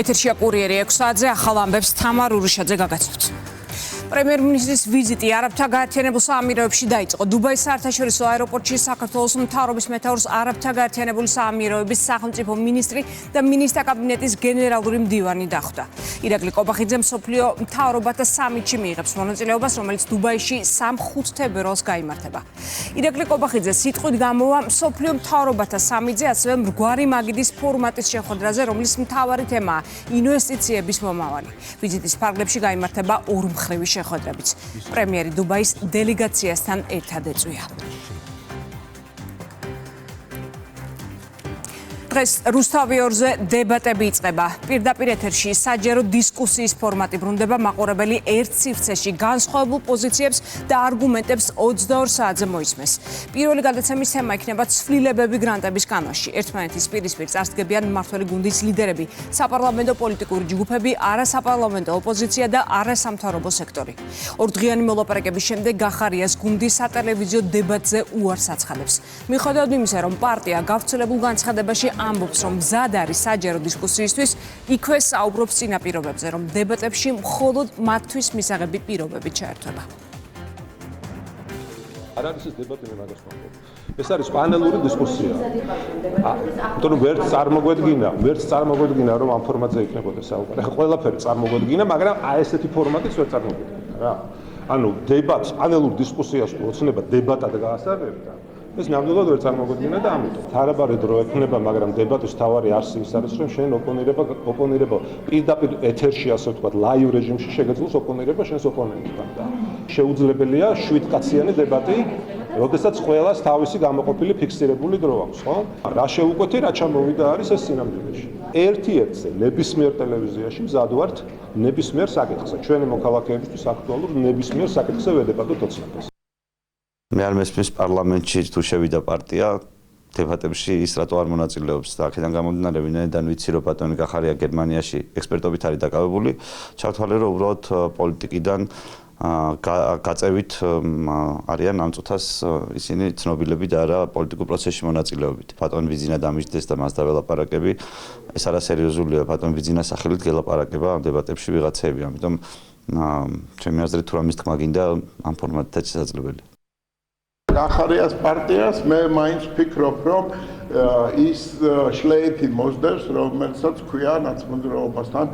ეთერშია კურიერი 6 საათზე ახალ ამბებს თამარ ურიშაძე გაგაცნობთ. პრემიერ-მინისტრის ვიზიტი არაბთა გაერთიანებულ საამიროებში დაიწყო. დუბაის საერთაშორისო აეროპორტში საქართველოს მთავრობის მეთაურს არაბთა გაერთიანებული საამიროების სახელმწიფო მინისტრი და მინისტრთა კაბინეტის გენერალური მდივანი დახვდა. ირაკლი კობახიძე მსოფლიო მთავრობათა სამიტში მიიღებს მონაწილეობას, რომელიც დუბაიში 3-5 თებერვალს გაიმართება. ირაკლი კობახიძე სიტყვით გამოვა მსოფლიო მთავრობათა სამიტზე, ასევე მრგვარი მაგიდის ფორმატის შეხვედრაზე, რომლის მთავარი თემაა ინვესტიციების მომავალი. ვიზიტის ფარგლებში გაიმართება ორმხრივი შეხვედრებიც. პრემიერი დუბაის დელეგაციასთან ერთად ეწვია. დღეს რუსთავიორზე დებატები იწყება. პირდაპირ ეთერში საჯარო დისკუსიის ფორმატი ბრუნდება, მაყურებელი ერთ სივრცეში განსხვავებულ პოზიციებს და არგუმენტებს 22 საათზე მოისმეს. პირველი გადაცემის თემა იქნება ცვლილებები გრანტების კანონში. ერთმანეთის პირისპირ წარსდგებიან მმართველი გუნდის ლიდერები, საპარლამენტო პოლიტიკური ჯგუფები, არასაპარლამენტო ოპოზიცია და არასამთავრობო სექტორი. ორდღიანი მოლაპარაკების შემდეგ გახარიას გუნდი სატელევიზიო დებატზე უარს აცხადებს. მიუხედავად იმისა, რომ პარტია გავრცელებულ განცხადებაში ამბობს, რომ მზად არის საჯარო დისკუსიისთვის, იქვე საუბრობს წინა პირობებზე, რომ დებატებში მხოლოდ მათთვის მისაღები პირობები ჩაერთვება. არ არის ეს დებატი მე მაგას ვამბობ. ეს არის პანელური დისკუსია. იმიტომ რომ ვერც წარმოგვედგინა, რომ ამ ფორმატზე იქნებოდა საუბარი. ახლა ყველაფერი წარმოგვედგინა, მაგრამ აი ესეთი ფორმატიც ვერ წარმოგვედგინა რა. ანუ დებატს, პანელურ დისკუსიას ოცნება დებატად გაასწრებდა. ეს ნამდვილად ვერ წარმოგვედგინა და ამიტომ თარაბარი დრო ექნება, მაგრამ დებატის თავარი არსი ის არის, რომ შენ ოპონირება პირდაპირ ეთერში, ასე ვთქვათ, ლაივ რეჟიმში შეგეძლოს ოპონირება შენს ოპონენტთან და შეუძლებელია 7 კაციანი დებატი, როდესაც ყველას თავისი გამოყოფილი ფიქსირებული დრო აქვს, ხო? რა შეუკვეთი, რა ჩამოვიდა არის ეს სინამდვილეში. ერთ-ერთზე ნებისმიერ ტელევიზიაში მზად ვართ ნებისმიერ საკითხზე. ჩვენი მოქალაქეებისთვის აქტუალურ ნებისმიერ საკითხზე ვედებატოთ ოცნებას. მე არ მესმის პარლამენტში თუ შევიდა პარტია დებატებში ის რატო არ მონაწილეობს და აქედან გამომდინარე ვინაიდან ვიცი რომ ბატონი გახარია გერმანიაში ექსპერტობით არის დაკავებული ჩავთვალე რომ უბრალოდ პოლიტიკიდან გაწევით არიან ამ წუთას ისინი ცნობილები და არა პოლიტიკურ პროცესში მონაწილეობით. ბატონ ვიძინა დამიჯდეს და მას დაველაპარაკები ეს არასერიოზულია. ბატონ ვიძინას სახელით გელაპარაკება ამ დებატებში ვიღაცები, ამიტომ ჩემი აზრით თუ რამის თქმა გინდა ამ ფორმატით შესაძლებელია. გახარიას პარტიას მე მაინც ვფიქრობ, რომ ის შლეიფი მოსდევს, რომელსაც ქვია ნაცმოძრაობასთან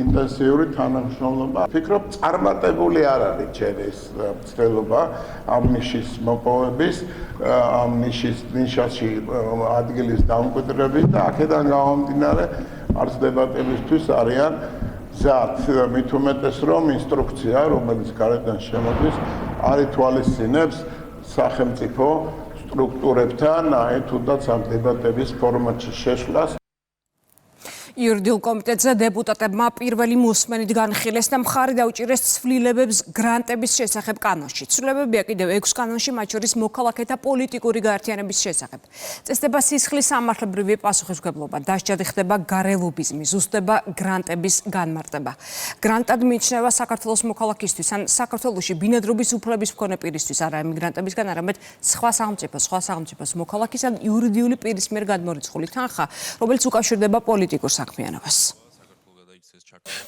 ინტენსიური თანამშრომლობა. ვფიქრობ, წარმატებული არ არის ჩემი ცდელობა ამ ნიშის მოპოვების, ამ ნიშაში ადგილის დამკვიდრების და აქედან გამომდინარე არც დებატებისთვის არიან მზად. მით უმეტეს, რომ ინსტრუქცია, რომელიც გარედან შემოდის, არ ითვალისწინებს სახელმწიფო სტრუქტურებთან თუნდაც ამ დებატების ფორმატში შეშლას. იურიდიულ კომიტეტზე დეპუტატებმა პირველი მოსმენით განხილეს და მხარი დაუჭირეს ცვლილებებს გრანტების შესახებ კანონში. ცვლილებებია კიდევ 6 კანონში, მათ შორის მოქალაქეთა პოლიტიკური გაერთიანების შესახებ. წესდება სისხლის სამართლებრივი პასუხისმგებლობა, დასჯადი ხდება გარელობიზმი, ზუსტდება გრანტების განმარტება. გრანტად მიიჩნევა საქართველოს მოქალაქისთვის ან საქართველოში ბინადრობის უფლების მქონე პირისთვის, არა ემიგრანტებისგან, არამედ სხვა სახელმწიფოს მოქალაქის ან იურიდიული პირის მიერ გადმორიცხული თანხა, რომელიც უკავშირდება პოლიტიკურ საქმიანობას.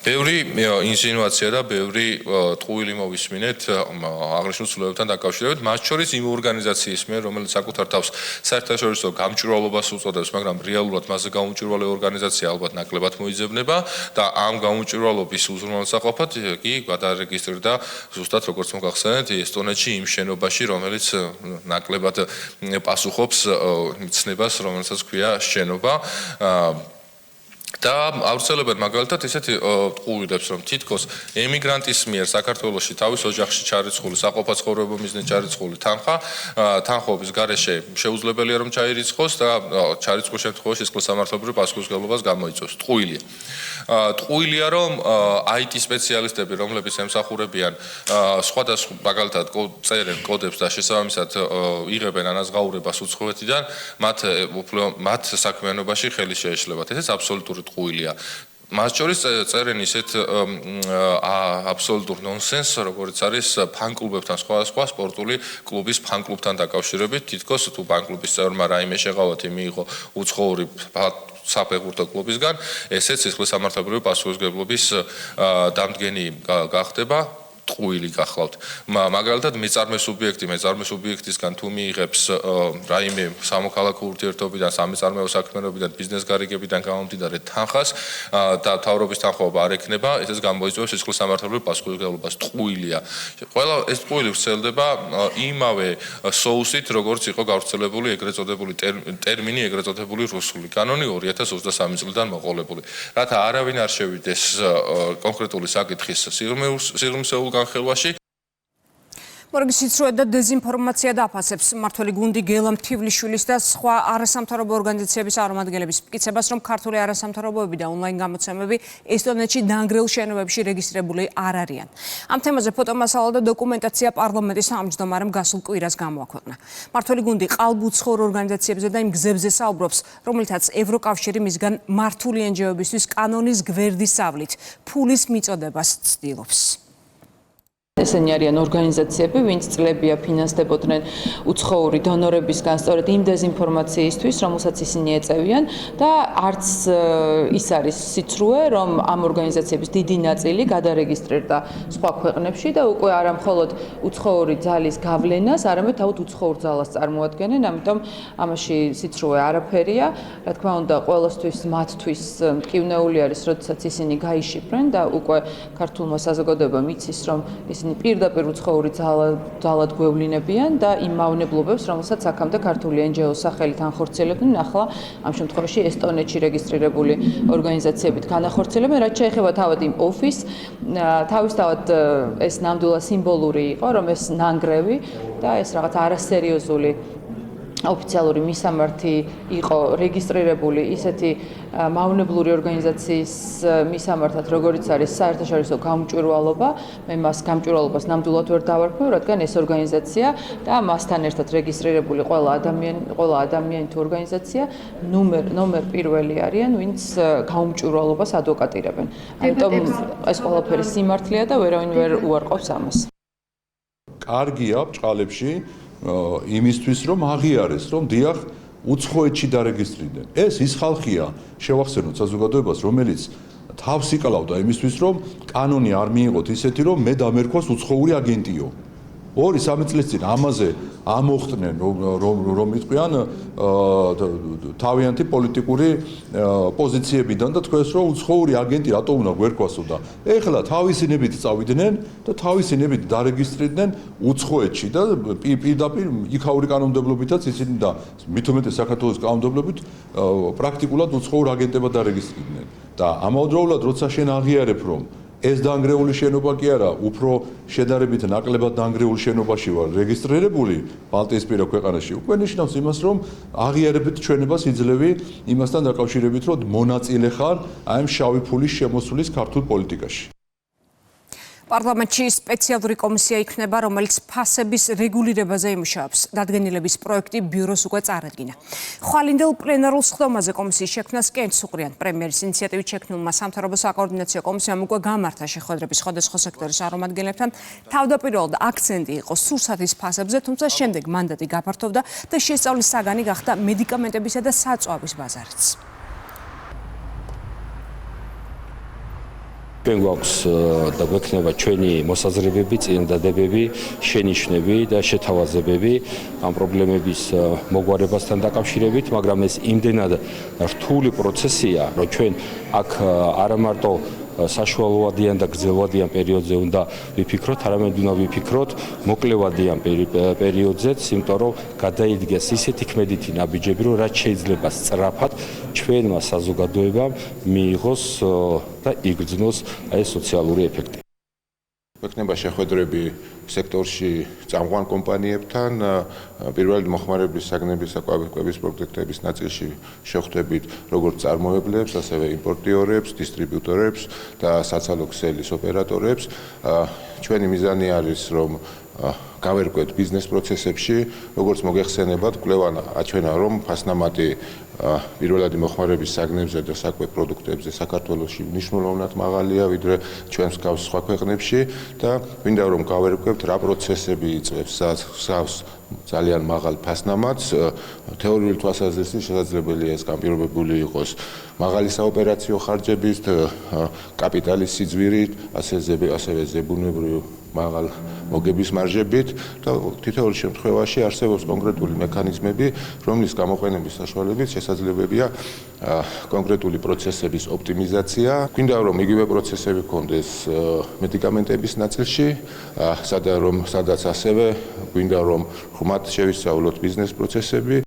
ბევრი ინსინუაცია და ბევრი ტყუილი მოვისმინეთ აღნიშნულ ცვლილებებთან დაკავშირებით, მათ შორის იმ ორგანიზაციის მიერ, რომელიც საკუთარ თავს საერთაშორისო გამჭვირვალობას უწოდებს, მაგრამ რეალურად მასზე გამომჭვირვალე ორგანიზაცია ალბათ ნაკლებად მოიძებნება და ამ გამომჭვირვალობის უზრუნველსაყოფად კი გადარეგისტრირდა ზუსტად როგორც მოგახსენეთ ესტონეთში იმ შენობაში, რომელიც ნაკლებად პასუხობს ცნებას, რომელსაც ქვია შენობა. და აუცილებლად მაგალითად ისეთი ტყუილებს, რომ თითქოს ემიგრანტის მიერ საქართველოში თავის ოჯახში ჩარიცხული, საყოფაცხოვრებო მიზნით ჩარიცხული თანხმობის გარეშე შეუძლებელია რომ ჩაირიცხოს და ჩარიცხვის შემთხვევაში სისხლის სამართლებრივ პასუხისმგებლობას გამოიწვევს. ტყუილია. ტყუილია, რომ IT სპეციალისტები, რომლებიც ემსახურებიან სხვადასხვა მაგალითად წერენ კოდებს და შესაბამისად იღებენ ანაზღაურებას უცხოეთიდან, მათ საქმიანობაში ხელი შეეშლებათ. ესეც აბსოლუტური ტყუილია. მას შორის წერენ ისეთ აბსოლუტურ ნონსენსს, როგორც არის ფან-კლუბებთან სხვადასხვა სპორტული კლუბის ფან-კლუბთან დაკავშირებით, თითქოს თუ ფან-კლუბის წევრმა რაიმე შეღავათი მიიღო უცხოური საფეხბურთო კლუბისგან, ესეც სისხლის სამართლებრივი პასუხისმგებლობის დამდგენი გახდება. ტყუილი გახლავთ. მაგალითად, მეწარმე სუბიექტისგან თუ მიიღებს რაიმე სამოქალაქო ურთიერთობიდან, სამეწარმეო საქმიანობიდან, ბიზნეს გარიგებიდან გამომდინარე თანხას და მთავრობის თანხმობა არ ექნება, ესეც გამოიწვევს სისხლის სამართლებრივ პასუხისმგებლობას. ტყუილია. ყველა ეს ტყუილი ვრცელდება იმავე соусით, როგორც იყო გავრცელებული ეგრეთ წოდებული ტერმინი, ეგრეთ წოდებული რუსული კანონი 2023 წლიდან მოყოლებული. რათა არავინ არ შევიდეს კონკრეტული საკითხის სიღრმისეულ განხილვაში. მორგის სიცრუე და დეზინფორმაცია დაფასებს მმართველი გუნდი გელამ თივლიშვილის და სხვა არასამთავრობო ორგანიზაციების წარმომადგენლების მტკიცებას, რომ ქართული არასამთავრობოები და ონლაინ გამოცემები ესტონეთში დანგრეულ შენობებში რეგისტრირებული არ არიან. ამ თემაზე ფოტომასალა და დოკუმენტაცია პარლამენტის თავმჯდომარემ გასულ კვირას გამოაქვეყნა. მმართველი გუნდი ყალბუცხოვარ ორგანიზაციებზე და იმ გზებზე საუბრობს, რომელთაც ევროკავშირი მისგან მართული ენჯეოებისთვის კანონის გვერდის სავლით ფულის მიწოდებას ცდილობს. ესენი არიან ორგანიზაციები, ვინც წლებია ფინანსდებოდნენ უცხოური დონორებისგან სწორედ იმ დეზინფორმაციისთვის, რომელსაც ისინი ეწევიან და არც ის არის სიცრუე, რომ ამ ორგანიზაციების დიდი ნაწილი გადარეგისტრირდა სხვა ქვეყნებში და უკვე არა მხოლოდ უცხოური ძალის გავლენას, არამედ თავად უცხოურ ძალას წარმოადგენენ, ამიტომ ამაში სიცრუე არაფერია. რა თქმა უნდა, ყველასთვის მათთვის მტკივნეული არის, როდესაც ისინი გაიშიფრენ და უკვე ქართულმა საზოგადოებამ იცის, რომ ისინი პირდაპირ უცხოური ძალად გვევლინებიან და იმ მავნებლობებს, რომელსაც აქამდე ქართული NGO-ს სახელით ანხორციელებდნენ, ახლა ამ შემთხვევაში ესტონეთში რეგისტრირებული ორგანიზაციებით განახორციელებენ, რაც შეეხება თავად იმ ოფისს, თავისთავად ეს ნამდვილად სიმბოლური იყო, რომ ეს ნანგრევი და ეს რაღაც არასერიოზული ოფიციალური მისამართი იყო რეგისტრირებული ისეთი მავნებლური ორგანიზაციის მისამართად, როგორიც არის საერთაშორისო გამჭვირვალობა. მე მას გამჭვირვალობას ნამდვილად ვერ დავარქვევ, რადგან ეს ორგანიზაცია და მასთან ერთად რეგისტრირებული ყველა ადამიანი თუ ორგანიზაცია ნომერ პირველი არიან, ვინც გამჭვირვალობას ადვოკატირებენ. ამიტომ ეს ყველაფერი სიმართლეა და ვერავინ ვერ უარყოფს ამას. კარგია ბჭყალებში იმისთვის, რომ აღიარეს, რომ დიახ, უცხოეთში დარეგისტრირდნენ. ეს ის ხალხია, შევახსენოთ საზოგადოებას, რომელიც თავს იკალავდა იმისთვის, რომ კანონი არ მიიღოთ ისეთი, რომ მე დამერქვას უცხოური აგენტიო. 2-3 წლის წინ ამაზე ამოხდნენ, რომ იყვიან თავიანთი პოლიტიკური პოზიციებიდან და თქვენს, რომ უცხოური აგენტი რატო უნდა გვერქვასო და ეხლა თავისი ნებით წავიდნენ და თავისი ნებით დარეგისტრირდნენ უცხოეთში და პირდაპირ იქაური კანონმდებლობითაც ისინი და მით უმეტეს საქართველოს კანონმდებლობით პრაქტიკულად უცხოურ აგენტებად დარეგისტრირდნენ. და ამავდროულად, როცა შენ აღიარებ, რომ ეს დანგრეული შენობა კი არა, უფრო შედარებით ნაკლებად დანგრეულ შენობაში ვარ რეგისტრირებული ბალტიისპირა ქვეყანაში. უკვე ნიშნავს იმას, რომ აღიარებით ჩვენებას იძლევი იმასთან დაკავშირებით, რომ მონაწილე ხარ აი ამ შავი ფულის შემოსulis ქართულ პოლიტიკაში. პარლამენტში სპეციალური კომისია იქნება, რომელიც ფასების რეგულირებაზე იმუშავებს. დადგენილების პროექტი ბიუროს უკვე წარადგინა. ხვალინდელ პლენარულ სხდომაზე კომისიის შექმნას კენჭს უყრიან. პრემიერის ინიციატივით შექმნილმა სამთავრობო საკოორდინაციო კომისიამ უკვე გამართა შეხვედრები სხვადასხვა სექტორის წარმომადგენლებთან. თავდაპირველად აქცენტი იყო სურსათის ფასებზე, თუმცა შემდეგ მანდატი გაფართოვდა და შესწავლის საგანი გახდა მედიკამენტებისა და საწვავის ბაზარიც. ჩვენ გვაქვს და გვექნება ჩვენი მოსაზრებები, წინადადებები, შენიშვნები და შეთავაზებები ამ პრობლემების მოგვარებასთან დაკავშირებით, მაგრამ ეს იმდენად რთული პროცესია, რომ ჩვენ აქ არა მარტო საშუალოვადიან და გრძელვადიან პერიოდზე უნდა ვიფიქროთ, არამედ უნდა ვიფიქროთ მოკლევადიან პერიოდზეც, იმიტომ რომ გადაიდგეს ისეთი ქმედითი ნაბიჯები, რომ რაც შეიძლება სწრაფად ჩვენმა საზოგადოებამ მიიღოს და იგრძნოს ეს სოციალური ეფექტი. გვექნება შეხვედრები სექტორში წამყვან კომპანიებთან, პირველი მოხმარებლის საგნების საკვების პროდუქტების ნაწილში შეხვდებით როგორც წარმოებლებს, ასევე იმპორტიორებს, დისტრიბიუტორებს და საცალო ქსელის ოპერატორებს. ჩვენი მიზანი არის, რომ გავერკვეთ ბიზნეს პროცესებში, როგორც მოგეხსენებათ, კვლევა აჩვენა, რომ ფასნამატი პირველადი მოხმარების საგნებზე და საკვებ პროდუქტებზე საქართველოში მნიშვნელოვნად მაღალია ვიდრე ჩვენს გავს სხვა ქვეყნებში და მინდა რომ გავერკვევთ რა პროცესები იწვევს ძალიან მაღალ ფასნამატს თეორიული თვალსაზრისით შესაძლებელია ეს განპირობებული იყოს მაღალი საოპერაციო ხარჯებით კაპიტალის სიძვირით ასევე ზებუნებრივი მაღალ მოგების მარჟებით და თითოეულ შემთხვევაში არსებობს კონკრეტული მექანიზმები, რომლის გამოყენების საშუალებით შესაძლებელია კონკრეტული პროცესების ოპტიმიზაცია. გვინდა რომ იგივე პროცესები გქონდეს მედიკამენტების ნაწილში, სადაც ასევე გვინდა რომ ხმად შევისწავლოთ ბიზნეს პროცესები.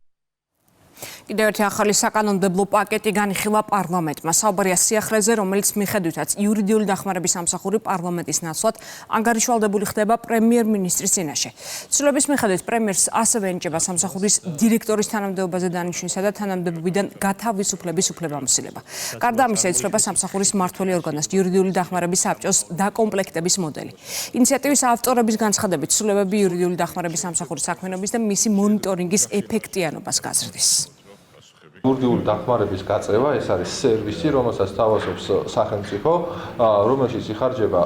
კიდევ ერთი ახალი საკანონმდებლო პაკეტი განიხილა პარლამენტმა. საუბარია სიახლეზე, რომელიც მიხედვითაც იურიდიული დახმარების სამსახური პარლამენტის ნაცვლად ანგარიშვალდებული ხდება პრემიერ-მინისტრის წინაშე. ცვლილების მიხედვით პრემიერს ასევე ენიჭება სამსახურის დირექტორის თანამდებობაზე დანიშვნისა და თანამდებობიდან გათავისუფლების უფლებამოსილება. გარდა ამისა, იცვლება სამსახურის მმართველი ორგანოს იურიდიული დახმარების საბჭოს დაკომპლექტების მოდელი. ინიციატივის ავტორების განცხადებით, ცვლილებები იურიდიული დახმარების სამსახურის საქმიანობის და მისი მონიტორინგის ეფექტიანობას გაზრდის. იურიდიული დახმარების გაწევა ეს არის სერვისი, რომელსაც თავაზობს სახელმწიფო, რომელშიც იხარჯება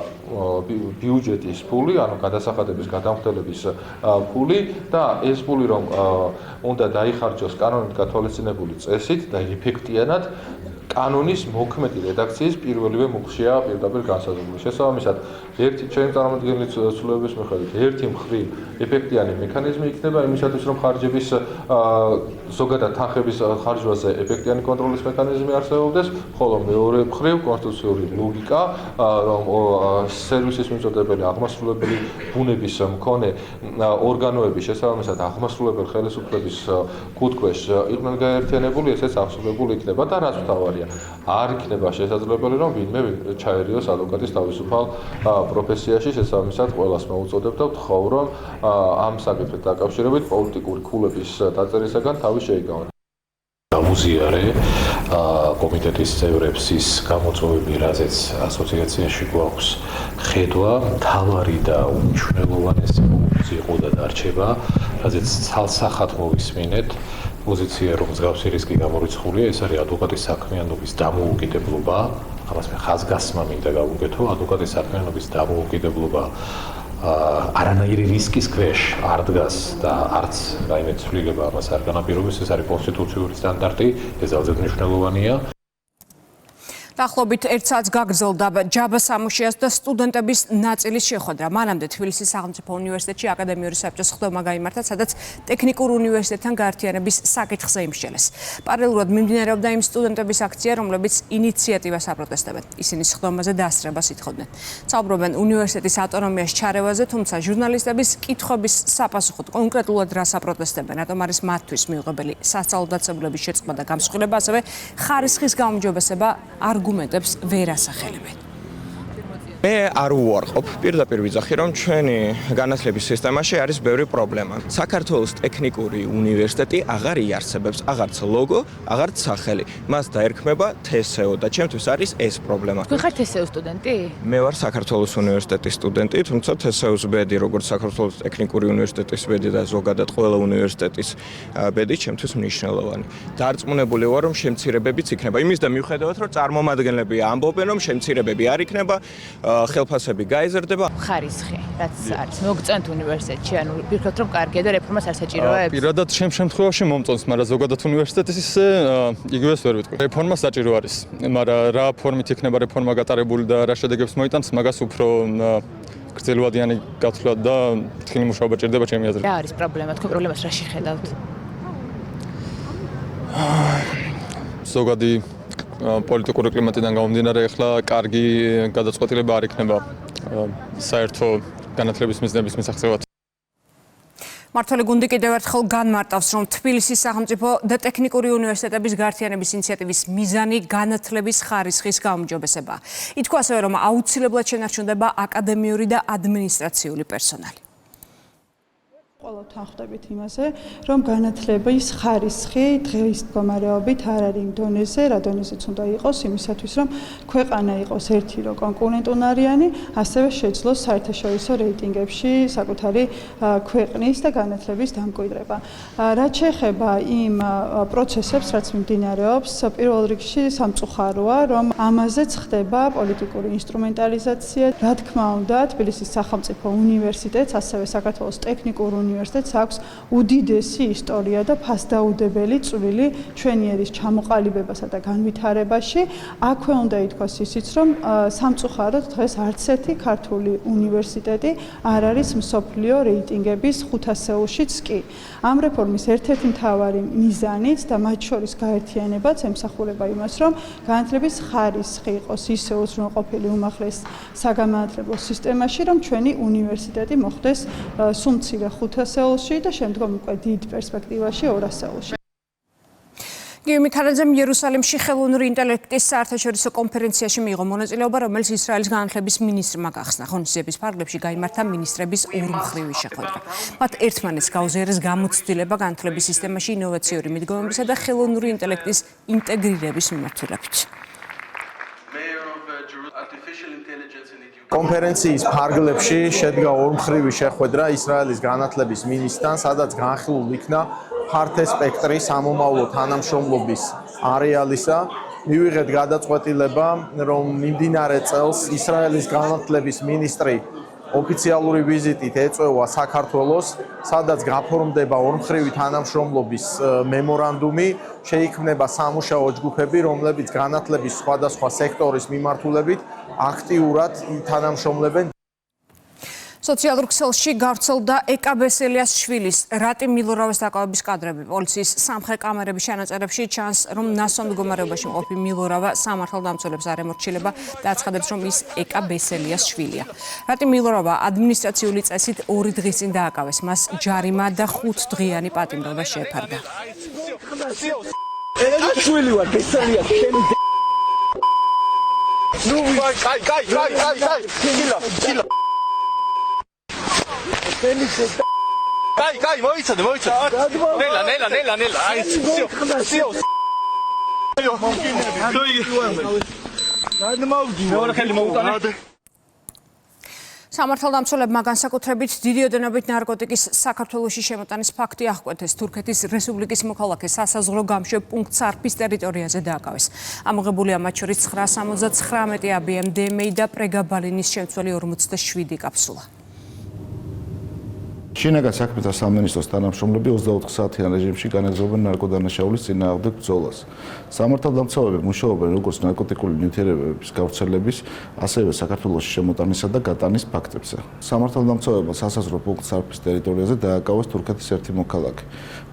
ბიუჯეტის ფული, ანუ გადასახადების გადამხდელების ფული და ეს ფული რომ უნდა დაიხარჯოს კანონით გათვალისწინებული წესით და ეფექტიანად კანონის მოქმედი რედაქციის პირველივე მუხლშია პირდაპირ განსაზღვრული. შესაბამისად, ჩემი წარმომადგენლის ცვლილებების მიხედვით, ერთი მხრივ ეფექტიანი მექანიზმი იქნება იმისათვის, რომ ხარჯების ზოგადად თანხების ხარჯვაზე ეფექტიანი კონტროლის მექანიზმი არსებობდეს, ხოლო მეორე მხრივ კონსტიტუციური ლოგიკა, რომ სერვისის მიმწოდებელი აღმასრულებელი ბუნების მქონე ორგანოები შესაბამისად აღმასრულებელ ხელისუფლების კუთხეში იყვნენ გაერთიანებული, ესეც აღსრულებული იქნება და რაც მთავარია არ იქნება შესაძლებელი რომ ვინმე ჩაერიოს ადვოკატის თავისუფალ პროფესიაში შესაბამისად ყველას მოუწოდებ და ვთხოვ რომ ამ საკითხით დაკავშირებით პოლიტიკური ქულების დაწერისაგან თავი შეიგავონ. გამოზიარე კომიტეტის წევრებს ის გამოწვევები, რაზეც ასოციაციაში გვაქვს ხედვა, მთავარი და უმნიშვნელოვანესი ფუნქცია იყო და დარჩება, რაზეც ცალსახად მოვისმინეთ პოზიცია, რომ მსგავსი რისკი გამორიცხულია, ეს არის ადვოკატის საქმიანობის დამოუკიდებლობა, ამას მე ხაზგასმა მინდა გავუკეთო, ადვოკატის საქმიანობის დამოუკიდებლობა არანაირი რისკის ქვეშ არ დგას და არც რაიმე ცვლილება ამას არ განაპირობებს, ეს არის კონსტიტუციური სტანდარტი, ეს ძალზედ მნიშვნელოვანია. დაახლოებით 1 საათს გაგრძელდა ჯაბა სამუშიას და სტუდენტების ნაწილის შეხვედრა. მანამდე თბილისის სახელმწიფო უნივერსიტეტში აკადემიური საბჭოს ხდომა გაიმართა, სადაც ტექნიკურ უნივერსიტეტთან გაერთიანების საკითხზე იმსჯელეს. პარალელურად მიმდინარეობდა იმ სტუდენტების აქცია, რომლებიც ინიციატივას აპროტესტებენ. ისინი ხდომაზე დასწრებას ითხოვდნენ. საუბრობენ უნივერსიტეტის ავტონომიას ჩარევაზე, თუმცა ჟურნალისტების კითხვების საპასუხოდ კონკრეტულად რას აპროტესტებენ, რატომ არის მათთვის მიუღებელი სასწავლებლების შეწყობა და გამსხვილება, ასევე ხარისხის გაუმჯობესება არგუმენტებს ვერ ასახელებენ. მე არ უარყოფ პირდაპირ ვიძახი რომ ჩვენი განათლების სისტემაში არის ბევრი პრობლემა. საქართველოს ტექნიკური უნივერსიტეტი აღარ იარსებებს, აღარც ლოგო, აღარც სახელი. მას დაერქმება TSO და ჩემთვის არის ეს პრობლემა. თქვენ ხართ TSO სტუდენტი? მე ვარ საქართველოს უნივერსიტეტის სტუდენტი, თუმცა TSO-ს ბედი, როგორც საქართველოს ტექნიკური უნივერსიტეტის ბედი და ზოგადად ყველა უნივერსიტეტის ბედი ჩემთვის მნიშვნელოვანი. დარწმუნებული ვარ რომ შემცირებებიც იქნება. იმის და მიუხედავად რომ წარმომადგენლები ამბობენ რომ შემცირებები არ იქნება, ხელფასები გაიზრდება. ხარისხი, რაც არის მოგწონთ უნივერსიტეტში, ანუ ვფიქრობთ რომ კარგია და რეფორმას არ საჭიროებს? პირადად ჩემ შემთხვევაში მომწონს, მაგრამ ზოგადად უნივერსიტეტის ისე იგივეს ვერ ვიტყვი. რეფორმა საჭირო არის, მაგრამ რა ფორმით იქნება რეფორმა გატარებული და რა შედეგებს მოიტანს, მაგას უფრო გრძელვადიანი გათვლა და თქინი მუშაობა ჭირდება ჩემი აზრით. რა არის პრობლემა? თქვენ პრობლემას რა შეხედავთ? ზოგადი პოლიტიკური კლიმატიდან გამომდინარე, ახლა კარგი გადაწყვეტილება არ იქნება საერთო განათლების მიზნების მისაღწევად. მმართველი გუნდი კიდევ ერთხელ განმარტავს, რომ თბილისის სახელმწიფო და ტექნიკური უნივერსიტეტების გაერთიანების ინიციატივის მიზანი განათლების ხარისხის გაუმჯობესებაა. ითქვა ასევე, რომ აუცილებლად შენარჩუნდება აკადემიური და ადმინისტრაციული პერსონალი. Ყველათ ახდებით იმაზე, რომ განათლების ხარისხი დღის მდგომარეობით არ არის იმ დონეზე, რა დონეზეც უნდა იყოს იმისათვის, რომ ქვეყანა იყოს ერთი რო კონკურენტუნარიანი, ასევე შეძლოს საერთაშორისო რეიტინგებში საკუთარი ქვეყნის და განათლების დამკვიდრება. რაც შეეხება იმ პროცესებს, რაც მიმდინარეობს, პირველ რიგში სამწუხაროა, რომ ამაზეც ხდება პოლიტიკური ინსტრუმენტალიზაცია. რა თქმა უნდა, თბილისის სახელმწიფო უნივერსიტეტს, ასევე საქართველოს ტექნიკურ უნივერსიტეტს აქვს უდიდესი ისტორია და ფასდაუდებელი წვლილი ჩვენი ერის ჩამოყალიბებასა და განვითარებაში. აქვე უნდა ითქვას ისიც, რომ სამწუხაროდ დღეს არც ერთი ქართული უნივერსიტეტი არ არის მსოფლიო რეიტინგების 500-აშიც კი. ამ რეფორმის ერთ-ერთი მთავარი მიზანიც და მათ შორის გაერთიანებაც ემსახურება იმას, რომ განათლების ხარისხი იყოს ისე უზრუნველყოფილი უმაღლეს საგანმანათლებლო სისტემაში, რომ ჩვენი უნივერსიტეტი მოხდეს სულ მცირე 500-ში და შემდგომ უკვე დიდ პერსპექტივაში 200-ში. გიო მიქარაძემ იერუსალიმში ხელოვნური ინტელექტის საერთაშორისო კონფერენციაში მიიღო მონაწილეობა, რომელიც ისრაელის განათლების მინისტრმა გახსნა. ღონისძიების ფარგლებში გაიმართა მინისტრების ორმხრივი შეხვედრა. მათ ერთმანეთს გაუზიარეს გამოცდილება განათლების სისტემაში ინოვაციური მიდგომებისა და ხელოვნური ინტელექტის ინტეგრირების მიმართულებით. კონფერენციის ფარგლებში შედგა ორმხრივი შეხვედრა ისრაელის განათლების მინისტრთან, სადაც განხილულ იქნა ფართე სპექტრი სამომავლო თანამშრომლობის არეალისა. მივიღეთ გადაწყვეტილება, რომ მიმდინარე წელს ისრაელის განათლების მინისტრი ოფიციალური ვიზიტით ეწევა საქართველოს, სადაც გაფორმდება ორმხრივი თანამშრომლობის მემორანდუმი, შეიქმნება სამუშაო ჯგუფები, რომლებიც განათლების სხვადასხვა სექტორის მიმართულებით აქტიურად თანამშრომლებენ. სოციალურ ქსელში გავრცელდა ეკა ბესელიას შვილის რატი მილორავის დაკავების კადრები. პოლიციის სამხედრო კამერების ჩანაწერებში ჩანს, რომ ნასო მდგომარეობაში მყოფი მილორავა სამართალდამცველებს არ ემორჩილება და აცხადებს, რომ ის ეკა ბესელიას შვილია. რატი მილორავა ადმინისტრაციული წესით 2 დღის წინ დააკავეს. მას ჯარიმა და 5 დღიანი პატიმრობა შეეფარდა. შვილი ვარ ბესელია შენი ნუ კაი კაი მოიცადე ნელა აი სიო სამართალდამცველებმა განსაკუთრებით დიდი ოდენობით ნარკოტიკის საქართველოში შემოტანის ფაქტი აღკვეთეს. თურქეთის რესპუბლიკის მოქალაქე სასაზღვრო გამშვებ პუნქტ სარფის ტერიტორიაზე დააკავეს. ამოღებულია მათ შორის 979 ABM-DMA და პრეგაბალინის შემცველი 47 კაფსულა. შინაგან საქმეთა სამინისტროს თანამშრომლები 24 საათიან რეჟიმში განაგრძობენ ნარკოდანაშაულის წინააღმდეგ ბრძოლას. სამართალდამცველები მუშაობენ როგორც ნარკოტიკული ნივთიერებების გავრცელების, ასევე საქართველოში შემოტანისა და გატანის ფაქტებზე. სამართალდამცველებმა სასაზღვრო პუნქტ სარფის ტერიტორიაზე დააკავეს თურქეთის ერთი მოქალაქე,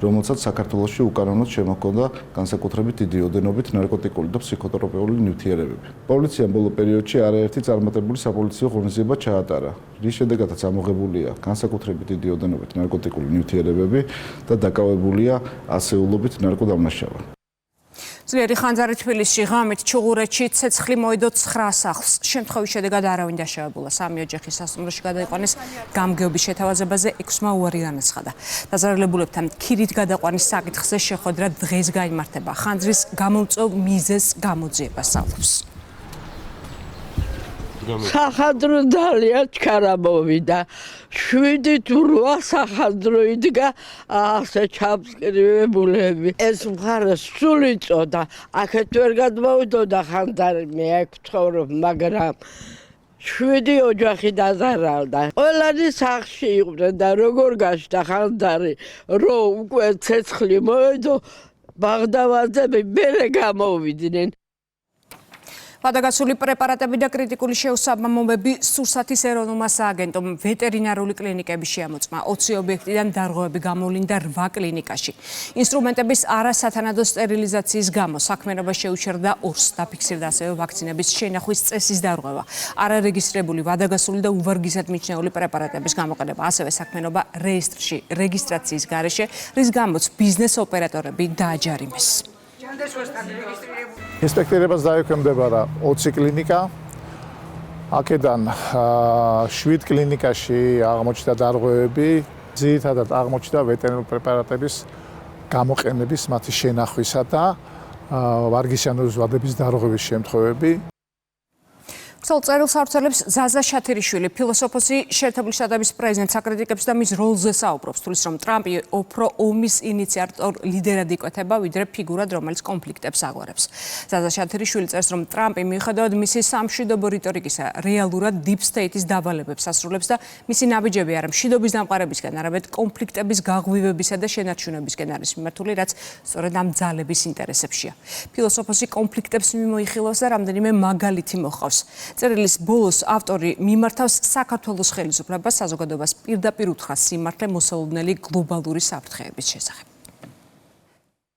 რომელსაც საქართველოში უკანონოდ შემოჰქონდა განსაკუთრებით დიდი ოდენობით ნარკოტიკული და ფსიქოტროპიული ნივთიერებები. პოლიციამ ბოლო პერიოდში არაერთი წარმატებული sapolitsio ღონისძიება ჩაატარა, რის შედეგადაც ამოღებულია განსაკუთრებით დიდი ოდენობით ნარკოტიკული ნივთიერებები და დაკავებულია ასეულობით ნარკოდამნაშავა. ძლიერი ხანძარი თბილისში, ღამით ჩუღურეთში ცეცხლი მოედო 9 სახლს. შემთხვევის შედეგად არავინ დაშავებულა. 3 ოჯახი სასტუმროში გადაიყვანეს. გამგეობის შეთავაზებაზე 6-მა უარი განაცხადა. დაზარალებულებთან ქირით გადაყვანის საკითხზე შეხვედრა დღეს გაიმართება. ხანძრის გამომწვევ მიზეზს გამოძიებას სწავლობს. სახადრო დალია ჩქარა მოვიდა 7-8 სახადრო იდგა ასე ჩამსკრივებულები ეს მხარე სულ იწოდა აქეთ ვერ გადმოვიდოდა ხანდარი მე აქ ცხოვრობ მაგრამ 7 ოჯახი დაზარალდა ყველანი სახლში იყვნენ და როგორ გაშდა ხანდარი რომ უკვე ცეცხლი მოედო ბაღდავაძები მერე გამოვიდნენ გადაგასული პრეპარატები და კრიტიკული შეუსაბამობები სურსათის ეროვნულმა სააგენტომ ვეტერინარული კლინიკების შეამოწმა 20 ობიექტიდან დარღვევები გამოვლინდა 8 კლინიკაში. ინსტრუმენტების არასათანადო სტერილიზაციის გამო საქმიანობა შეუჩერდა 2-ს, დაფიქსირდა ასევე ვაქცინების შენახვის წესის დარღვევა, არარეგისტრირებული, ვადაგასული და უვარგისად მიჩნეული პრეპარატების გამოყენება, ასევე საქმიანობა რეესტრში რეგისტრაციის გარეშე, რის გამოც ბიზნეს ოპერატორები დააჯარიმეს. ინსპექტირებას დაექვემდებარა 20 კლინიკა. აქედან 7 კლინიკაში აღმოჩნდა დარღვევები ძირითადად აღმოჩნდა ვეტერინარული პრეპარატების გამოყენების, მათი შენახვისა და ვარგისიანობის ვადების დარღვევის შემთხვევები. წერილს ავრცელებს ზაზა შათირიშვილი, ფილოსოფოსი, შეერთებული შტატების პრეზიდენტს აკრიტიკებს და მის როლზე საუბრობს, თulis რომ ტრამპი უფრო ომის ინიციატორ ლიდერად იკვეთება, ვიდრე ფიგურად, რომელიც კონფლიქტებს აღვარებს. ზაზა შათირიშვილი წერს, რომ ტრამპი მიუხედავად მისი სამშვიდობო რიტორიკისა, რეალურად deep state-ის დავალებებს ასრულებს და მისი ნაბიჯები არა მშვიდობის დამყარებისკენ, არამედ კონფლიქტების გაღვივებისა და შენარჩუნებისკენ არის მიმართული, რაც სწორედ ამ ძალების ინტერესებშია. ფილოსოფოსი კონფლიქტებს მიმოიხილავს და რამდენიმე მაგალითი მოჰყავს. წერილის ბოლოს ავტორი მიმართავს საქართველოს ხელისუფლებას საზოგადოებას პირდაპირ უთხრას სიმართლე მოსალოდნელი გლობალური საფრთხეების შესახებ.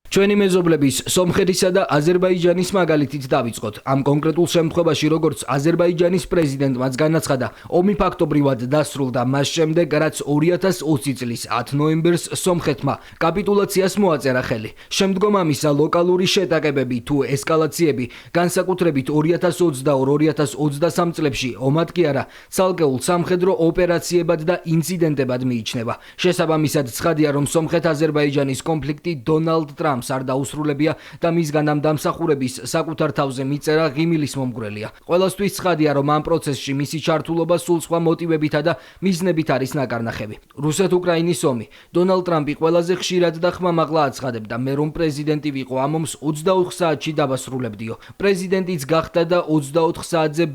ჩვენი მეზობლების სომხეთისა და აზერბაიჯანის მაგალითით დავიწყოთ. ამ კონკრეტულ შემთხვევაში, როგორც აზერბაიჯანის პრეზიდენტმაც განაცხადა, ომი ფაქტობრივად დასრულდა მას შემდეგ, რაც 2020 წლის 10 ნოემბერს სომხეთმა კაპიტულაციას მოაწერა ხელი. შემდგომ ამისა ლოკალური შეტაკებები თუ ესკალაციები, განსაკუთრებით 2022-2023 წლებში, ომად კი არა, ცალკეულ სამხედრო ოპერაციებად და ინციდენტებად მიიჩნევა. შესაბამისად, ცხადია, რომ სომხეთ-აზერბაიჯანის კონფლიქტი დონალდ ტრამპს არ დაუსრულებია და მისგან ამ დამსახურების საკუთარ თავზე მიწერა ღიმილის მომგვრელია. ყველასთვის ცხადია, რომ ამ პროცესში მისი ჩართულობა სულ სხვა მოტივებითა და მიზნებით არის ნაკარნახები. რუსეთ-უკრაინის ომი. დონალდ ტრამპი ყველაზე ხშირად და ხმამაღლა აცხადებდა, მე რომ პრეზიდენტი ვიყო, ამ ომს 24 საათში დავასრულებდიო. პრეზიდენტიც გახდა და 24 საათზე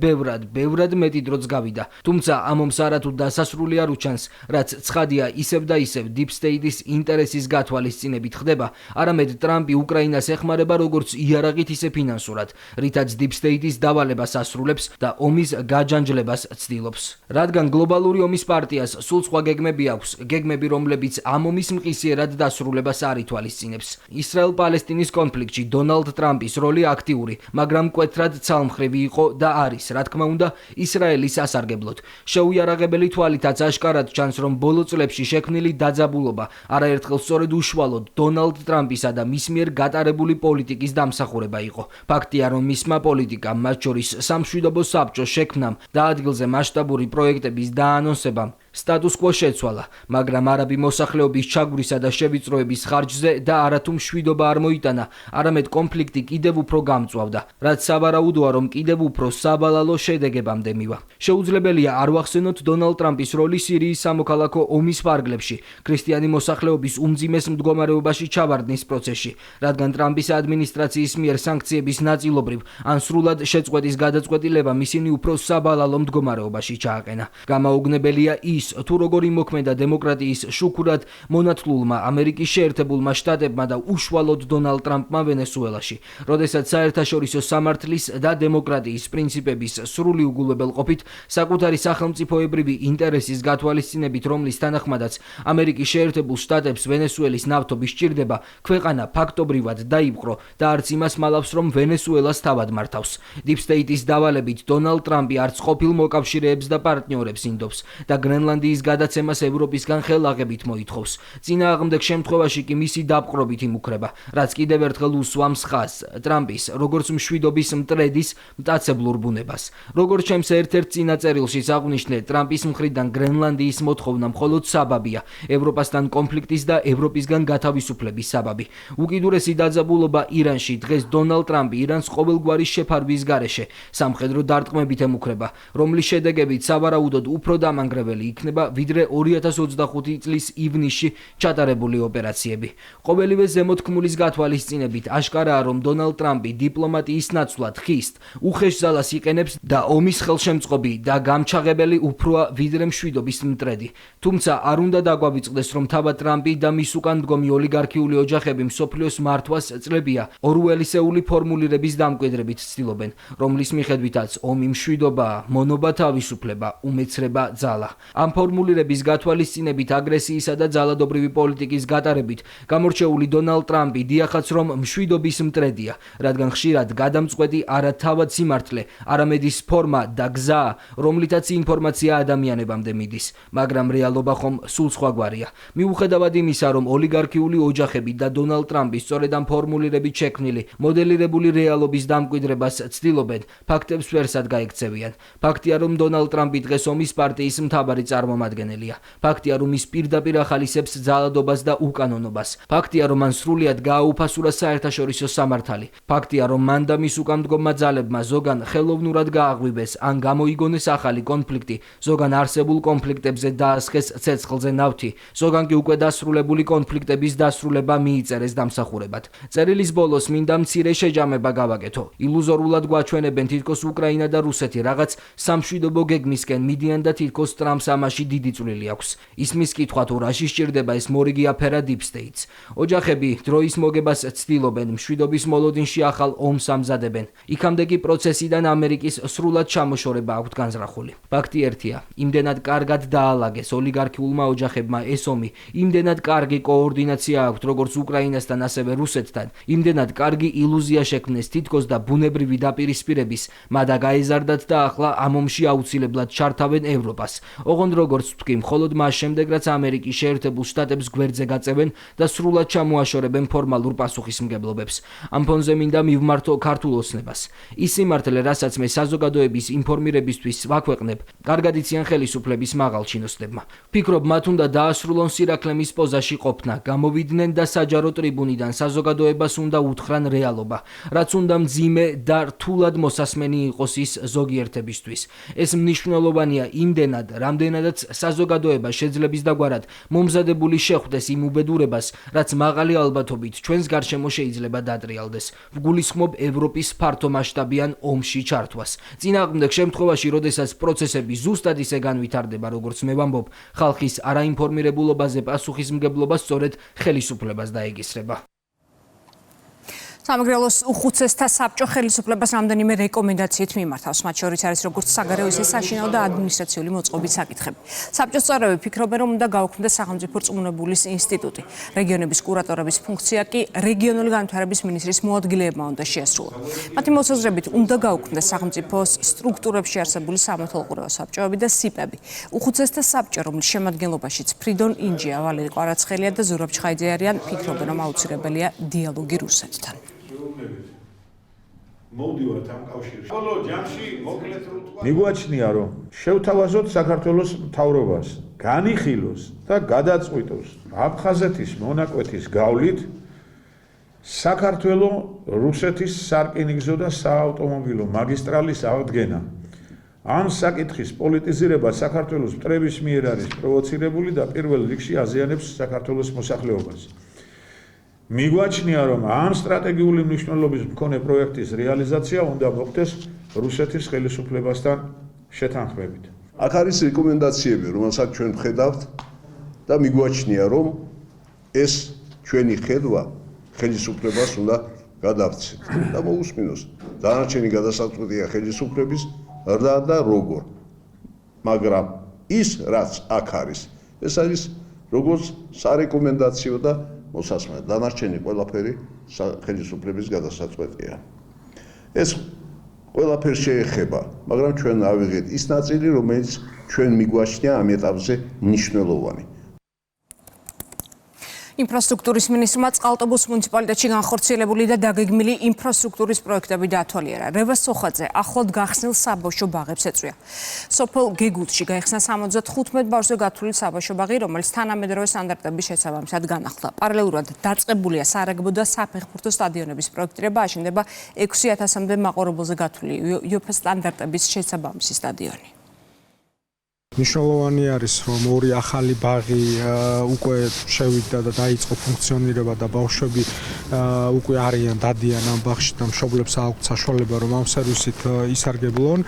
ბევრად მეტი დროც გავიდა. თუმცა ამ ომს არათუ დასასრული არ უჩანს, რაც ცხადია ისევ და ისევ deep state-ის ინტერესის გათვალისწინებით ხდება, არამედ ტრამპი უკრაინას ეხმარება როგორც იარაღით ისე ფინანსურად, რითაც deep state-ის დავალებას ასრულებს და ომის გაჯანჯლებას ცდილობს. რადგან გლობალური ომის პარტიას სულ სხვა გეგმები აქვს, გეგმები რომლებიც ამ ომის მყისიერად დასრულებას არ ითვალისწინებს. ისრაელ-პალესტინის კონფლიქტში დონალდ ტრამპის როლი აქტიური, მაგრამ მკვეთრად ცალმხრივი იყო და არის, რა თქმა უნდა, ისრაელის სასარგებლოდ. შეუიარაღებელი თვალითაც აშკარად ჩანს, რომ ბოლო წლებში შექმნილი დაძაბულობა არაერთხელ სწორედ უშუალოდ დონალდ ტრამპისა და მის მიერ გატარებული პოლიტიკის დამსახურება იყო. ფაქტია, რომ მისმა პოლიტიკამ, მათ შორის სამშვიდობო საბჭოს შექმნამ და ადგილზე მასშტაბური პროექტების დაანონსებამ სტატუს კვო შეცვალა, მაგრამ არაბი მოსახლეობის ჩაგვრისა და შევიწროების ხარჯზე და არათუ მშვიდობა არ მოიტანა, არამედ კონფლიქტი კიდევ უფრო გამწვავდა, რაც სავარაუდოა, რომ კიდევ უფრო საბალალო შედეგებამდე მივა. შეუძლებელია არ ვახსენოთ დონალდ ტრამპის როლი სირიის სამოქალაქო ომის ფარგლებში, ქრისტიანი მოსახლეობის უმძიმეს მდგომარეობაში ჩავარდნის პროცესში, რადგან ტრამპის ადმინისტრაციის მიერ სანქციების ნაწილობრივ ან სრულად შეწყვეტის გადაწყვეტილება ისინი უფრო საბალალო მდგომარეობაში ჩააყენა. გამაოგნებელია ის, თუ როგორ იმოქმედა დემოკრატიის შუქურად მონათლულმა ამერიკის შეერთებულმა შტატებმა და უშუალოდ დონალდ ტრამპმა ვენესუელაში, როდესაც საერთაშორისო სამართლის და დემოკრატიის პრინციპების სრული უგულებელყოფით საკუთარი სახელმწიფოებრივი ინტერესის გათვალისწინებით, რომლის თანახმადაც ამერიკის შეერთებულ შტატებს ვენესუელის ნავთობის სჭირდება, ქვეყანა ფაქტობრივად დაიპყრო და არც იმას მალავს, რომ ვენესუელას თავად მართავს. Deep State-ის დავალებით დონალდ ტრამპი არც ყოფილ მოკავშირეებს და პარტნიორებს ინდობს და გრენლანდიის გადაცემას ევროპისგან ხელაღებით მოითხოვს. წინააღმდეგ შემთხვევაში კი მისი დაპყრობით იმუქრება, რაც კიდევ ერთხელ უსვამს ხაზს ტრამპის როგორც მშვიდობის მტრედის მტაცებლურ ბუნებას. როგორც ჩემს ერთ-ერთ წინა წერილში აღნიშნე, ტრამპის მხრიდან გრენლანდიის მოთხოვნა მხოლოდ საბაბია ევროპასთან კონფლიქტის და ევროპისგან გათავისუფლების საბაბი. უკიდურესი დაძაბულობა ირანში დღეს დონალდ ტრამპი ირანს ყოველგვარი შეფარვის გარეშე სამხედრო დარტყმებით ემუქრება, რომლის შედეგებით სავარაუდოდ უფრო დამანგრეველი იქნება ვიდრე 2025 წლის ივნისში ჩატარებული ოპერაციები. ყოველივე ზემოთქმულის გათვალისწინებით აშკარაა, რომ დონალდ ტრამპი დიპლომატიის ნაცვლად ხისტ უხეშ ძალას იყენებს და ომის ხელშემწყობი და გამჩაღებელი უფროა ვიდრე მშვიდობის მტრედი. თუმცა არ უნდა დაგვავიწყდეს, რომ თავად ტრამპი და მის უკან დგომი ოლიგარქიული ოჯახები მსოფლიოს მართვას წლებია ორუელისეული ფორმულირების დამკვიდრებით ცდილობენ, რომლის მიხედვითაც ომი მშვიდობაა, მონობა თავისუფლება, უმეცრება ძალა. ამ ფორმულირების გათვალისწინებით აგრესიისა და ძალადობრივი პოლიტიკის გატარებით გამორჩეული დონალდ ტრამპი დიახაც რომ მშვიდობის მტრედია, რადგან ხშირად გადამწყვეტი არა თავად სიმართლე, არამედ ის ფორმა და გზა, რომლითაც ინფორმაცია ადამიანებამდე მიდის, მაგრამ რეალობა ხომ სულ სხვაგვარია. მიუხედავად იმისა, რომ ოლიგარქიული ოჯახები და დონალდ ტრამპი სწორედ ამ ფორმულირებით შექმნილი მოდელირებული რეალობის დამკვიდრებას ცდილობენ, ფაქტებს ვერსად გაექცევიან. ფაქტია, რომ დონალდ ტრამპი დღეს ომის პარტიის მთავარი წარმომადგენელია. ფაქტია, რომ ის პირდაპირ ახალისებს ძალადობას და უკანონობას. ფაქტია, რომ მან სრულიად გააუფასურა საერთაშორისო სამართალი. ფაქტია, რომ მან და მის უკანმდგომმა ძალებმა ზოგან ხელოვნურად გააღვივეს ან გამოიგონეს ახალი კონფლიქტი, ზოგან არსებულ კონფლიქტებზე დაასხეს ცეცხლზე ნავთი, ზოგან კი უკვე დასრულებული კონფლიქტების დასრულება მიიწერეს დამსახურებად. წერილის ბოლოს მინდა მცირე შეჯამება გავაკეთო. ილუზორულად გვაჩვენებენ თითქოს უკრაინა და რუსეთი რაღაც სამშვიდობო გეგმისკენ მიდიან და თითქოს ტრამპს ამაში დიდი წვლილი აქვს. ისმის კითხვა თუ რაში სჭირდება ეს მორიგი აფერა Deep States. ოჯახები დროის მოგებას ცდილობენ, მშვიდობის მოლოდინში ახალ ომს ამზადებენ. იქამდე კი პროცესიდან ამერიკის სრულად ჩამოშორება აქვთ განზრახული. ფაქტი ერთია, იმდენად კარგად დაალაგეს ოლიგარქიულმა ოჯახებმა ეს ომი, იმდენად კარგი კოორდინაცია აქვთ როგორც უკრაინასთან, ასევე რუსეთთან, იმდენად კარგი ილუზია შექმნეს თითქოს და ბუნებრივი დაპირისპირების, მადა გაეზარდათ და ახლა ამ ომში აუცილებლად ჩართავენ ევროპას. ოღონდ როგორც ვთქვი, მხოლოდ მას შემდეგ, რაც ამერიკის შეერთებულ შტატებს გვერდზე გაწევენ და სრულად ჩამოაშორებენ ფორმალურ პასუხისმგებლობებს. ამ ფონზე მინდა მივმართო ქართულ ოცნებას. ის სიმართლე, რასაც მე საზოგადოების ინფორმირებისთვის ვაქვეყნებ, კარგად იციან ხელისუფლების მაღალ ჩინოსნებმა. ვფიქრობ, მათ უნდა დაასრულონ სირაქლემის პოზაში ყოფნა, გამოვიდნენ და საჯარო ტრიბუნიდან საზოგადოებას უნდა უთხრან რეალობა, რაც უნდა მძიმე და რთულად მოსასმენი იყოს ის ზოგიერთებისთვის. ეს მნიშვნელოვანია იმდენად, რამდენადაც საზოგადოება შეძლებს დაგვარად მომზადებული შეხვდეს იმ უბედურებას, რაც მაღალი ალბათობით ჩვენს გარშემო შეიძლება დატრიალდეს. ვგულისხმობ ევროპის ფართომასშტაბიან ომში ჩართვას. წინააღმდეგ შემთხვევაში, როდესაც პროცესები ზუსტად ისე განვითარდება, როგორც მე ვამბობ, ხალხის არაინფორმირებულობაზე პასუხისმგებლობა სწორედ ხელისუფლებას დაეგისრება. სამეგრელოს უხუცესთა საბჭო ხელისუფლებას რამდენიმე რეკომენდაციით მიმართავს. მათ შორის არის როგორც საგარეო, ისე საშინაო და ადმინისტრაციული მოწყობის საკითხები. საბჭოს წევრები ფიქრობენ, რომ უნდა გაუქმდეს სახელმწიფო რწმუნებულის ინსტიტუტი. რეგიონების კურატორების ფუნქცია კი რეგიონული განვითარების მინისტრის მოადგილეებმა უნდა შეასრულონ. მათი მოსაზრებით უნდა გაუქმდეს სახელმწიფოს სტრუქტურებში არსებული სამეთვალყურეო საბჭოები და სიპები. უხუცესთა საბჭო, რომლის შემადგენლობაშიც ფრიდონ ინჯია, ვალერი კვარაცხელია და ზურაბ ჩხაიძე არიან, ფიქრობენ, რომ აუცილებელია დიალოგი რუსეთთან. მოვდივართ ამ კავშირში. ბოლო ჯამში მოკლედ რომ თქვა. მიგვაჩნია, რომ შევთავაზოთ საქართველოს მთავრობას, განიხილოს და გადაწყვიტოს აფხაზეთის მონაკვეთის გავლით საქართველოს რუსეთის სარკინიგზო და საავტომობილო მაგისტრალის აღდგენა. ამ საკითხის პოლიტიზირება საქართველოს მტრების მიერ არის პროვოცირებული და პირველ რიგში აზიანებს საქართველოს მოსახლეობას. მიგვაჩნია, რომ ამ სტრატეგიული მნიშვნელობის მქონე პროექტის რეალიზაცია უნდა მოხდეს რუსეთის ხელისუფლებასთან შეთანხმებით. აქ არის რეკომენდაციები, რომელსაც ჩვენ ვხედავთ და მიგვაჩნია, რომ ეს ჩვენი ხედვა ხელისუფლებას უნდა გადავცეთ და მოусმინოს. დანარჩენი გადასაწყვეტია ხელისუფლების რა და როგორ. მაგრამ ის, რაც აქ არის, ეს არის როგორც სარეკომენდაციო და მოსასმენად. დანარჩენი ყველაფერი ხელისუფლების გადასაწყვეტია. ეს ყველაფერი შეეხება, მაგრამ ჩვენ ავიღეთ ის ნაწილი, რომელიც ჩვენ მიგვაჩნია ამ ეტაპზე მნიშვნელოვანი. ინფრასტრუქტურის მინისტრმა წყალტუბოს მუნიციპალიტეტში განხორციელებული და დაგეგმილი ინფრასტრუქტურის პროექტები დაათვალიერა. რევას სოხაძე ახლად გახსნილ საბავშვო ბაღებს ეწვია. სოფელ გეგუთში გაიხსნა 75 ბავშვზე გათვლილი საბავშვო ბაღი, რომელიც თანამედროვე სტანდარტების შესაბამისად განახლდა. პარალელურად დაწყებულია სარაგბო და საფეხბურთო სტადიონების პროექტირება, აშენდება 6000-მდე მაყურებელზე გათვლილი UEFA სტანდარტების შესაბამისი სტადიონი. მნიშვნელოვანი არის, რომ ორი ახალი ბაღი უკვე შევიდა და დაიწყო ფუნქციონირება და ბავშვები უკვე არიან დადიან ამ ბაღში და მშობლებს აქვთ საშუალება, რომ ამ სერვისით ისარგებლონ.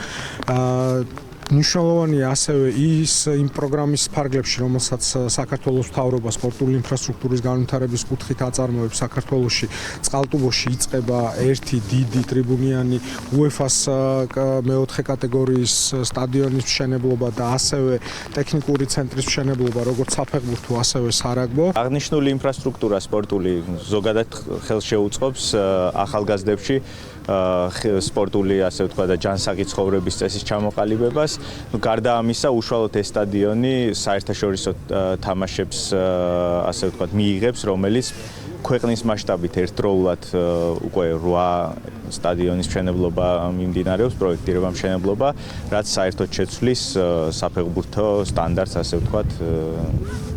მნიშვნელოვანია ასევე ის იმ პროგრამის ფარგლებში, რომელსაც საქართველოს მთავრობა სპორტული ინფრასტრუქტურის განვითარების კუთხით აწარმოებს საქართველოში. წყალტუბოში იწყება ერთი დიდი ტრიბუნიანი UEFA-ს მეოთხე კატეგორიის სტადიონის მშენებლობა და ასევე ტექნიკური ცენტრის მშენებლობა, როგორც საფეხბურთო, ასევე სარაგბო. აღნიშნული ინფრასტრუქტურა სპორტული ზოგადად ხელს შეუწყობს ახალგაზრდებში სპორტული, ასე ვთქვათ, და ჯანსაღი ცხოვრების წესის ჩამოყალიბებას. გარდა ამისა, უშუალოდ ეს სტადიონი საერთაშორისო თამაშებს, ასე ვთქვათ, მიიღებს, რომელიც ქვეყნის მასშტაბით ერთდროულად უკვე 8 სტადიონის მშენებლობა მიმდინარეობს, პროექტირება მშენებლობა, რაც საერთოდ შეცვლის საფეხბურთო სტანდარტს, ასე ვთქვათ,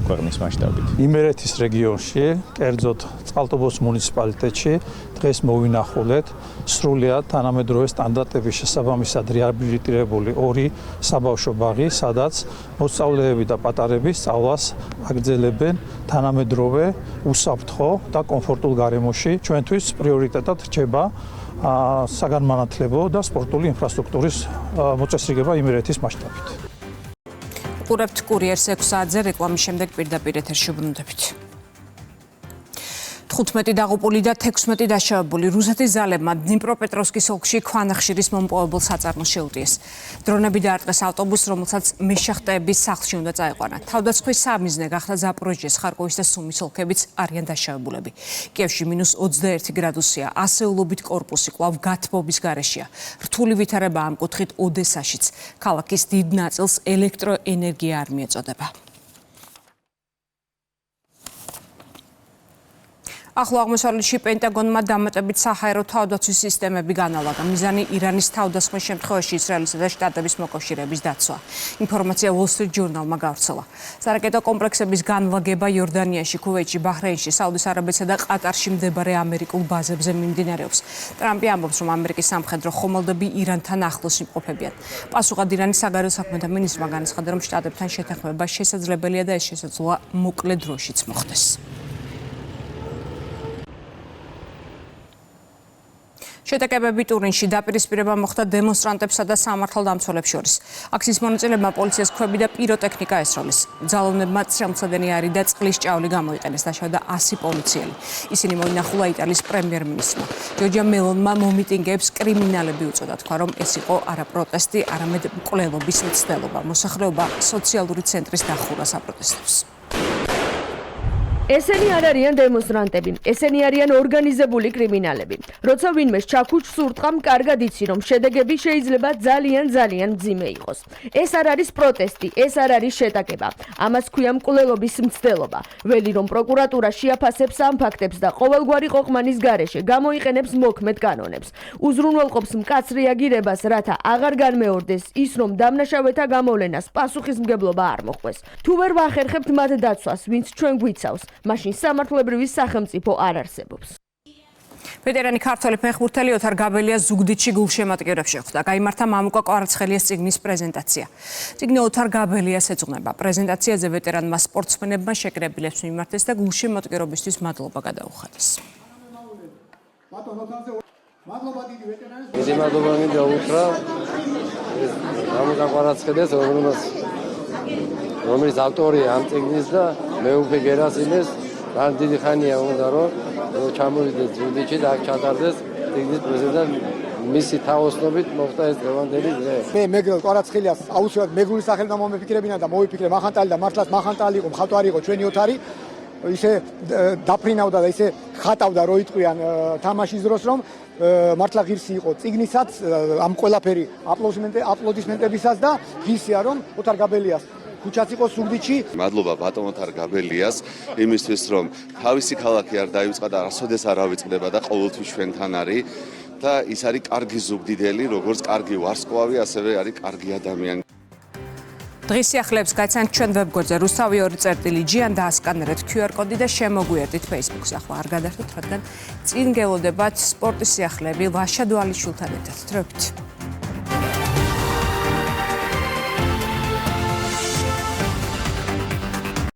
ქვეყნის მასშტაბით. იმერეთის რეგიონში, კერძოდ წყალტუბოს მუნიციპალიტეტში დღეს მოვინახულეთ სრულიად თანამედროვე სტანდარტების შესაბამისად რეაბილიტირებული 2 საბავშვო ბაღი, სადაც მოსწავლეები და პატარები სწავლას აგრძელებენ თანამედროვე, უსაფრთხო და კომფორტულ გარემოში. ჩვენთვის პრიორიტეტად რჩება საგანმანათლებლო და სპორტული ინფრასტრუქტურის მოწესრიგება იმერეთის მასშტაბით. ყურებთ კურიერს 6 საათზე რეკლამის შემდეგ პირდაპირ ეთერში ბრუნდებით. 15 დაღუპული და 16 დაშავებული რუსეთის ძალებმა დნიპროპეტროვსკის ოლქში ქვანახშირის მომპოვებელ საწარმოს შეუტიეს. დრონები დაარტყეს ავტობუსს, რომელსაც მეშახტეების სახლში უნდა წაეყვანა. თავდაცვის სამიზნე გახდა ზაპოროჟიეს, ხარკოვის და სუმის ოლქებიც არიან დაშავებულები. კიევში -21 გრადუსია, ასეულობით კორპუსი კვლავ გათბობის გარეშეა. რთული ვითარება ამ კუთხით ოდესაშიც. ქალაქის დიდ ნაწილს ელექტროენერგია არ მიეწოდება. ახლო აღმოსავლეთში პენტაგონმა დამატებით საჰაერო თავდაცვის სისტემები განავალდა. მიზანი ირანის თავდასხმის შემთხვევაში ისრაელისა და შტატების მოკავშირეების დაცვა. ინფორმაცია Wall Street Journal-მა გავრცელა. სარაკეტო კომპლექსების განლაგება იორდანიაში, ქუვეითში, ბაჰრეინში, საუდის არაბეთსა და ყატარში მდებარე ამერიკულ ბაზებზე მიმდინარეობს. ტრამპი ამბობს, რომ ამერიკის სამხედრო ხომალდები ირანთან ახლოს იმყოფებიან. პასუხად ირანის საგარეო საქმეთა მინისტრმა განაცხადა, რომ შტატებთან შეთანხმება შესაძლებელია და ეს შესაძლოა მოკლე დროშიც მოხდეს. შეტაკებები ტურინში დაპირისპირება მოხდა დემონსტრანტებსა და სამართალდამცველებს შორის. აქციის მონაწილეებმა პოლიციას ქვები და პიროტექნიკა ესროლეს. ძალოვნებმა წრემლსადენი არი და წყლის ჭავლი გამოიყენეს, დაშავდა 100 პოლიციელი. ისინი მოინახულა იტალიის პრემიერ-მინისტრმა. ჯორჯია მელონმა მომიტინგეებს კრიმინალები უწოდა, თქვა, რომ ეს იყო არა პროტესტი, არამედ მკვლელობის მცდელობა. მოსახლეობა სოციალური ცენტრის დახურვას აპროტესტებს. ესენი არ არიან დემონსტრანტები, ესენი არიან ორგანიზებული კრიმინალები. როცა ვინმეს ჩაქუჩს ურტყამ, კარგად იცი, რომ შედეგები შეიძლება ძალიან მძიმე იყოს. ეს არ არის პროტესტი, ეს არ არის შეტაკება. ამას ქვია მკვლელობის მცდელობა. ველი რომ პროკურატურა შეაფასებს ამ ფაქტებს და ყოველგვარი ყოყმანის გარეშე გამოიყენებს მოქმედ კანონებს. უზრუნველყოფს მკაც რეაგირებას, რათა აღარ განმეორდეს ის, რომ დამნაშავეთა გამოვლენას პასუხისმგებლობა არ მოხდეს. თუ ვერ ვახერხებთ მათ დაცვას, ვინც ჩვენ გვიცავს, მაშინ სამართლებრივი სახელმწიფო არ არსებობს. ვეტერანი ქართველი ფეხბურთელი ოთარ გაბელიას ზუგდიდში გულშემატკივრებში ხვდა. გაიმართა მამუკა კვარაცხელიას წიგნის პრეზენტაცია. წიგნი ოთარ გაბელიას ეძღვნება. პრეზენტაციაზე ვეტერანმა სპორტსმენებმა შეკრებილებს მიმართეს და გულშემატკივრობისთვის მადლობა გადაუხადეს. დიდი მადლობა მინდა უთხრა მამუკა კვარაცხელიას, რომელიც ავტორია ამ წიგნის და მეუფე გერასიმეს. ძალიან დიდი ხანია უნდა რომ ჩამოვიდეს ზუგდიდში და აქ ჩატარდეს წიგნის პრეზენტაცია. მისი თაოსნობით მოხდა ეს დღევანდელი დღე. მე მეგრელ კვარაცხელიას აუცილებლად მეგრული სახელი და მომეფიქრებინა და მოვიფიქრე მახანტალი და მართლაც მახანტალი იყო, მხატვარი იყო ჩვენი ოთარი. ისე დაფრინავდა და ისე ხატავდა რო იტყვიან თამაშის დროს, რომ მართლა ღირსი იყო წიგნისაც ამ ყველაფერი აპლოდისმენტებისას და ღირსია რომ ოთარ გაბელიას ქუჩაც იყო ზუგდიდში. მადლობა ბატონ ოთარ გაბელიას იმისთვის, რომ თავისი ქალაქი არ დაივიწყა და არასოდეს არ ავიწყდება და ყოველთვის ჩვენთან არის და ის არის კარგი ზუგდიდელი, როგორც კარგი ვარსკვლავი, ასევე არის კარგი ადამიანი. დღის სიახლეებს გაიცანთ ჩვენ ვებგვერდზე rustavi2.gi ან დაასკანერეთ QR კოდი და შემოგვიერთდით Facebook-ს. ახლა არ გადაერთოთ, რადგან წინ გელოდებათ სპორტის სიახლეები ლაშა დვალიშვილთან ერთად. დროებით.